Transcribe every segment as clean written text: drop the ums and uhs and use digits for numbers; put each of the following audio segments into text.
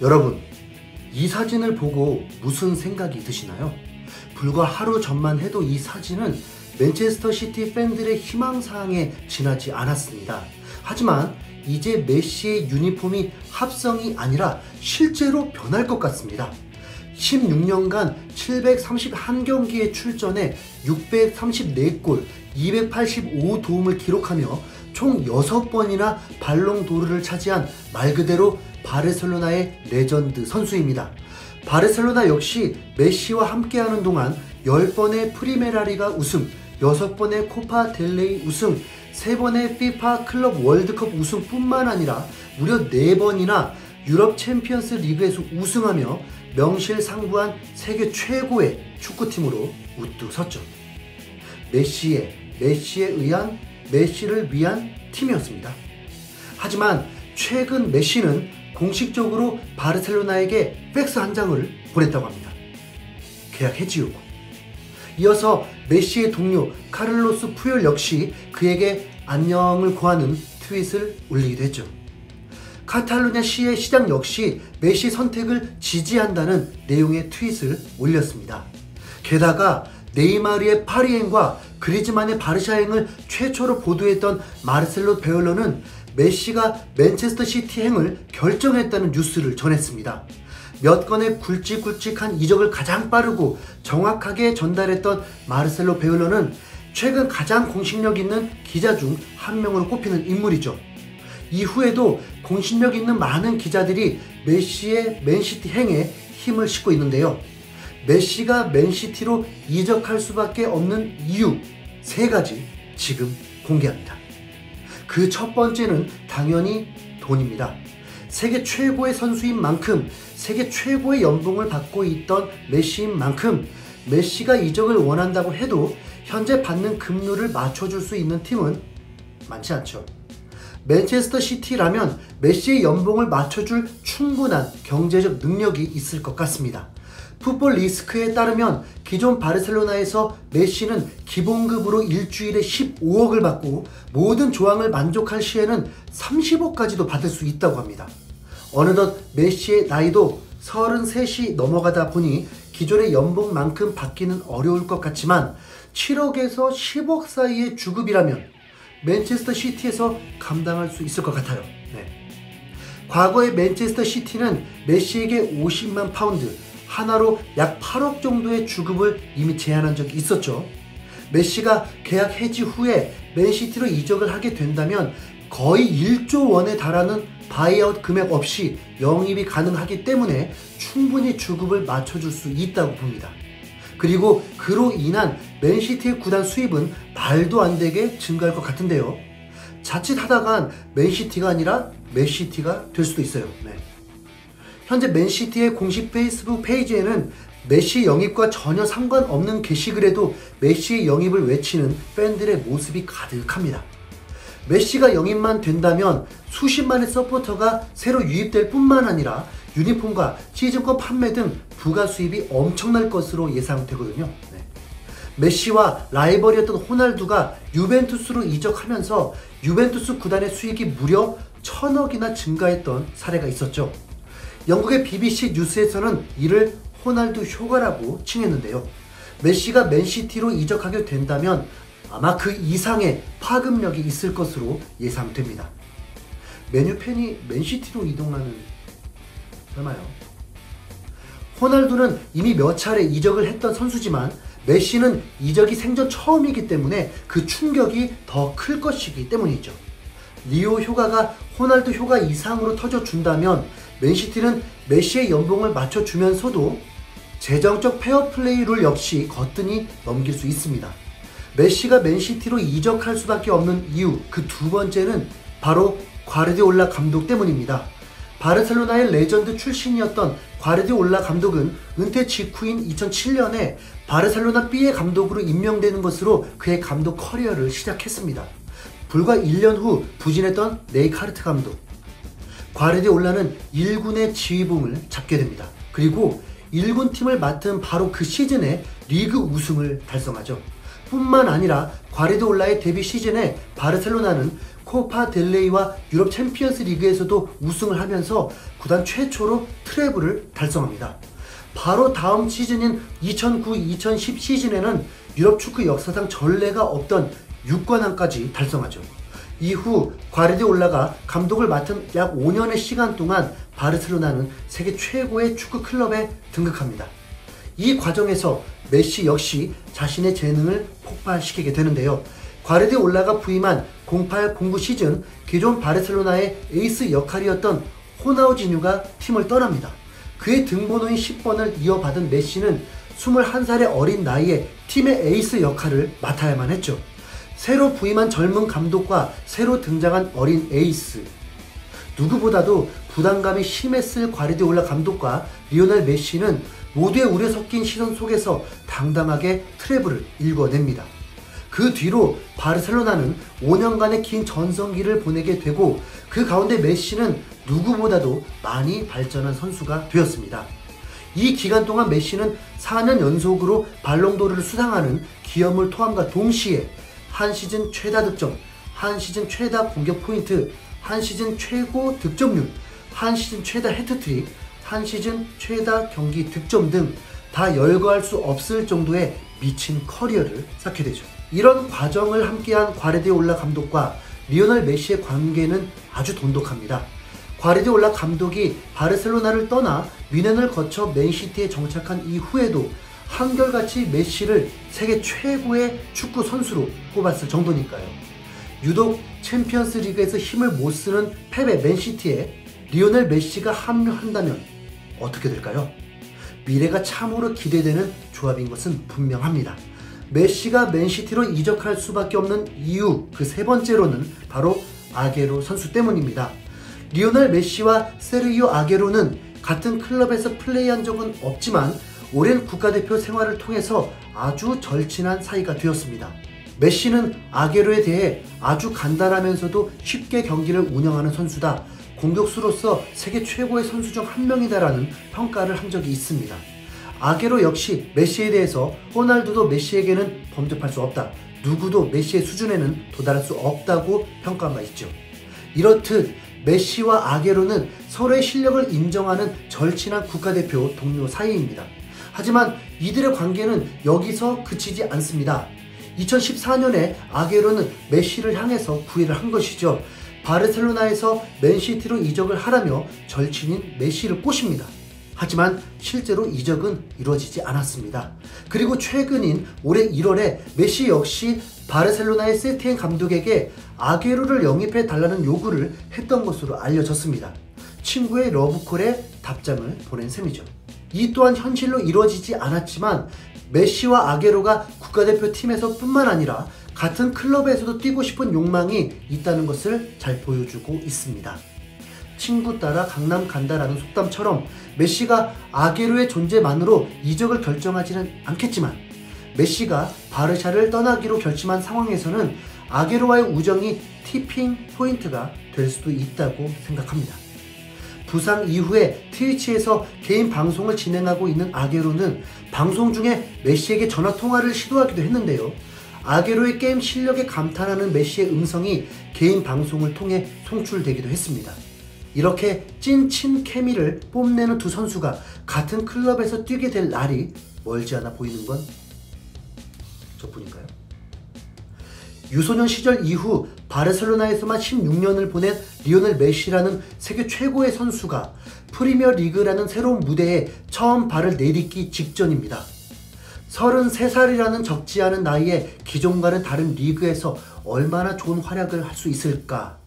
여러분, 이 사진을 보고 무슨 생각이 드시나요? 불과 하루 전만 해도 이 사진은 맨체스터 시티 팬들의 희망사항에 지나지 않았습니다. 하지만 이제 메시의 유니폼이 합성이 아니라 실제로 변할 것 같습니다. 16년간 731경기에 출전해 634골, 285도움을 기록하며 총 6번이나 발롱도르를 차지한 말 그대로 바르셀로나의 레전드 선수입니다. 바르셀로나 역시 메시와 함께하는 동안 10번의 프리메라리가 우승, 6번의 코파 델레이 우승, 3번의 FIFA 클럽 월드컵 우승뿐만 아니라 무려 4번이나 유럽 챔피언스 리그에서 우승하며 명실상부한 세계 최고의 축구팀으로 우뚝 섰죠. 메시를 위한 팀이었습니다. 하지만 최근 메시는 공식적으로 바르셀로나에게 팩스 한 장을 보냈다고 합니다. 계약 해지 요구. 이어서 메시의 동료 카를로스 푸열 역시 그에게 안녕을 고하는 트윗을 올리기도 했죠. 카탈루냐 시의 시장 역시 메시 선택을 지지한다는 내용의 트윗을 올렸습니다. 게다가 네이마르의 파리행과 그리즈만의 바르샤행을 최초로 보도했던 마르셀로 베올로는 메시가 맨체스터 시티행을 결정했다는 뉴스를 전했습니다. 몇 건의 굵직굵직한 이적을 가장 빠르고 정확하게 전달했던 마르셀로 베올로는 최근 가장 공신력 있는 기자 중 한 명으로 꼽히는 인물이죠. 이후에도 공신력 있는 많은 기자들이 메시의 맨시티 행에 힘을 싣고 있는데요. 메시가 맨시티로 이적할 수밖에 없는 이유 3가지 지금 공개합니다. 그 첫 번째는 당연히 돈입니다. 세계 최고의 선수인 만큼 세계 최고의 연봉을 받고 있던 메시인 만큼 메시가 이적을 원한다고 해도 현재 받는 급료를 맞춰줄 수 있는 팀은 많지 않죠. 맨체스터 시티라면 메시의 연봉을 맞춰줄 충분한 경제적 능력이 있을 것 같습니다. 풋볼 리스크에 따르면 기존 바르셀로나에서 메시는 기본급으로 일주일에 15억을 받고 모든 조항을 만족할 시에는 30억까지도 받을 수 있다고 합니다. 어느덧 메시의 나이도 33이 넘어가다 보니 기존의 연봉만큼 받기는 어려울 것 같지만 7억에서 10억 사이의 주급이라면 맨체스터 시티에서 감당할 수 있을 것 같아요. 과거의 맨체스터 시티는 메시에게 50만 파운드, 하나로 약 8억 정도의 주급을 이미 제안한 적이 있었죠. 메시가 계약 해지 후에 맨시티로 이적을 하게 된다면 거의 1조 원에 달하는 바이아웃 금액 없이 영입이 가능하기 때문에 충분히 주급을 맞춰줄 수 있다고 봅니다. 그리고 그로 인한 맨시티의 구단 수입은 말도 안 되게 증가할 것 같은데요. 자칫 하다간 맨시티가 아니라 메시티가 될 수도 있어요. 현재 맨시티의 공식 페이스북 페이지에는 메시 영입과 전혀 상관없는 게시글에도 메시의 영입을 외치는 팬들의 모습이 가득합니다. 메시가 영입만 된다면 수십만의 서포터가 새로 유입될 뿐만 아니라 유니폼과 시즌권 판매 등 부가 수입이 엄청날 것으로 예상되거든요. 메시와 라이벌이었던 호날두가 유벤투스로 이적하면서 유벤투스 구단의 수익이 무려 1000억이나 증가했던 사례가 있었죠. 영국의 BBC 뉴스에서는 이를 호날두 효과라고 칭했는데요. 메시가 맨시티로 이적하게 된다면 아마 그 이상의 파급력이 있을 것으로 예상됩니다. 메뉴 팬이 맨시티로 이동하는 설마요? 호날두는 이미 몇 차례 이적을 했던 선수지만 메시는 이적이 생전 처음이기 때문에 그 충격이 더 클 것이기 때문이죠. 리오 효과가 호날두 효과 이상으로 터져준다면 맨시티는 메시의 연봉을 맞춰주면서도 재정적 페어플레이 룰 역시 거뜬히 넘길 수 있습니다. 메시가 맨시티로 이적할 수밖에 없는 이유 그 두 번째는 바로 과르디올라 감독 때문입니다. 바르셀로나의 레전드 출신이었던 과르디올라 감독은 은퇴 직후인 2007년에 바르셀로나 B의 감독으로 임명되는 것으로 그의 감독 커리어를 시작했습니다. 불과 1년 후 부진했던 네이카르트 감독. 과르디올라는 1군의 지휘봉을 잡게 됩니다. 그리고 1군 팀을 맡은 바로 그 시즌에 리그 우승을 달성하죠. 뿐만 아니라 과르디올라의 데뷔 시즌에 바르셀로나는 코파 델레이와 유럽 챔피언스 리그에서도 우승을 하면서 구단 최초로 트래블을 달성합니다. 바로 다음 시즌인 2009-2010 시즌에는 유럽 축구 역사상 전례가 없던 6관왕까지 달성하죠. 이후 과르디올라가 감독을 맡은 약 5년의 시간 동안 바르셀로나는 세계 최고의 축구 클럽에 등극합니다. 이 과정에서 메시 역시 자신의 재능을 폭발시키게 되는데요. 과르디올라가 부임한 08-09 시즌 기존 바르셀로나의 에이스 역할이었던 호나우지뉴가 팀을 떠납니다. 그의 등번호인 10번을 이어받은 메시는 21살의 어린 나이에 팀의 에이스 역할을 맡아야만 했죠. 새로 부임한 젊은 감독과 새로 등장한 어린 에이스, 누구보다도 부담감이 심했을 과르디올라 감독과 리오넬 메시는 모두의 우려 섞인 시선 속에서 당당하게 트래블을 일궈냅니다. 그 뒤로 바르셀로나는 5년간의 긴 전성기를 보내게 되고 그 가운데 메시는 누구보다도 많이 발전한 선수가 되었습니다. 이 기간 동안 메시는 4년 연속으로 발롱도르를 수상하는 기염을 토함과 동시에 한 시즌 최다 득점, 한 시즌 최다 공격 포인트, 한 시즌 최고 득점률, 한 시즌 최다 해트트릭, 한 시즌 최다 경기 득점 등 다 열거할 수 없을 정도의 미친 커리어를 쌓게 되죠. 이런 과정을 함께한 과르디올라 감독과 리오넬 메시의 관계는 아주 돈독합니다. 과르디올라 감독이 바르셀로나를 떠나 뮌헨을 거쳐 맨시티에 정착한 이후에도 한결같이 메시를 세계 최고의 축구 선수로 꼽았을 정도니까요. 유독 챔피언스 리그에서 힘을 못 쓰는 패배 맨시티에 리오넬 메시가 합류한다면 어떻게 될까요? 미래가 참으로 기대되는 조합인 것은 분명합니다. 메시가 맨시티로 이적할 수밖에 없는 이유 그 세 번째로는 바로 아게로 선수 때문입니다. 리오넬 메시와 세르히오 아게로는 같은 클럽에서 플레이한 적은 없지만 오랜 국가대표 생활을 통해서 아주 절친한 사이가 되었습니다. 메시는 아게로에 대해 아주 간단하면서도 쉽게 경기를 운영하는 선수다, 공격수로서 세계 최고의 선수 중 한 명이다라는 평가를 한 적이 있습니다. 아게로 역시 메시에 대해서 호날두도 메시에게는 범접할 수 없다, 누구도 메시의 수준에는 도달할 수 없다고 평가한 바 있죠. 이렇듯 메시와 아게로는 서로의 실력을 인정하는 절친한 국가대표 동료 사이입니다. 하지만 이들의 관계는 여기서 그치지 않습니다. 2014년에 아게로는 메시를 향해서 구애를 한 것이죠. 바르셀로나에서 맨시티로 이적을 하라며 절친인 메시를 꼬십니다. 하지만 실제로 이적은 이루어지지 않았습니다. 그리고 최근인 올해 1월에 메시 역시 바르셀로나의 세티엔 감독에게 아게로를 영입해 달라는 요구를 했던 것으로 알려졌습니다. 친구의 러브콜에 답장을 보낸 셈이죠. 이 또한 현실로 이루어지지 않았지만 메시와 아게로가 국가대표팀에서 뿐만 아니라 같은 클럽에서도 뛰고 싶은 욕망이 있다는 것을 잘 보여주고 있습니다. 친구 따라 강남 간다라는 속담처럼 메시가 아게로의 존재만으로 이적을 결정하지는 않겠지만 메시가 바르샤를 떠나기로 결심한 상황에서는 아게로와의 우정이 티핑 포인트가 될 수도 있다고 생각합니다. 부상 이후에 트위치에서 개인 방송을 진행하고 있는 아게로는 방송 중에 메시에게 전화통화를 시도하기도 했는데요. 아게로의 게임 실력에 감탄하는 메시의 음성이 개인 방송을 통해 송출되기도 했습니다. 이렇게 찐친 케미를 뽐내는 두 선수가 같은 클럽에서 뛰게 될 날이 멀지 않아 보이는 건 저뿐인가요? 유소년 시절 이후 바르셀로나에서만 16년을 보낸 리오넬 메시라는 세계 최고의 선수가 프리미어 리그라는 새로운 무대에 처음 발을 내딛기 직전입니다. 33살이라는 적지 않은 나이에 기존과는 다른 리그에서 얼마나 좋은 활약을 할 수 있을까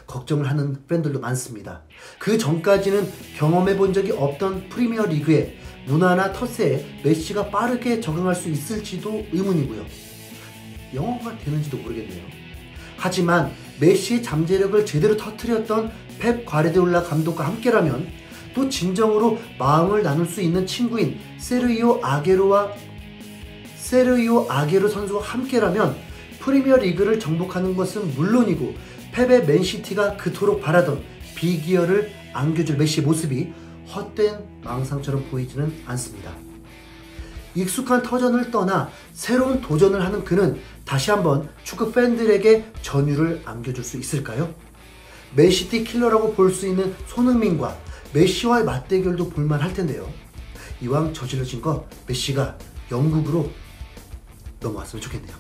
걱정을 하는 팬들도 많습니다. 그 전까지는 경험해 본 적이 없던 프리미어 리그의 문화나 텃세에 메시가 빠르게 적응할 수 있을지도 의문이고요. 영어가 되는지도 모르겠네요. 하지만 메시의 잠재력을 제대로 터뜨렸던 펩 과르디올라 감독과 함께라면 또 진정으로 마음을 나눌 수 있는 친구인 세르히오 아게로 선수와 함께라면 프리미어 리그를 정복하는 것은 물론이고 펩의 맨시티가 그토록 바라던 비기어를 안겨줄 메시의 모습이 헛된 망상처럼 보이지는 않습니다. 익숙한 터전을 떠나 새로운 도전을 하는 그는 다시 한번 축구 팬들에게 전율을 안겨줄 수 있을까요? 맨시티 킬러라고 볼 수 있는 손흥민과 메시와의 맞대결도 볼만할 텐데요. 이왕 저질러진 거 메시가 영국으로 넘어왔으면 좋겠네요.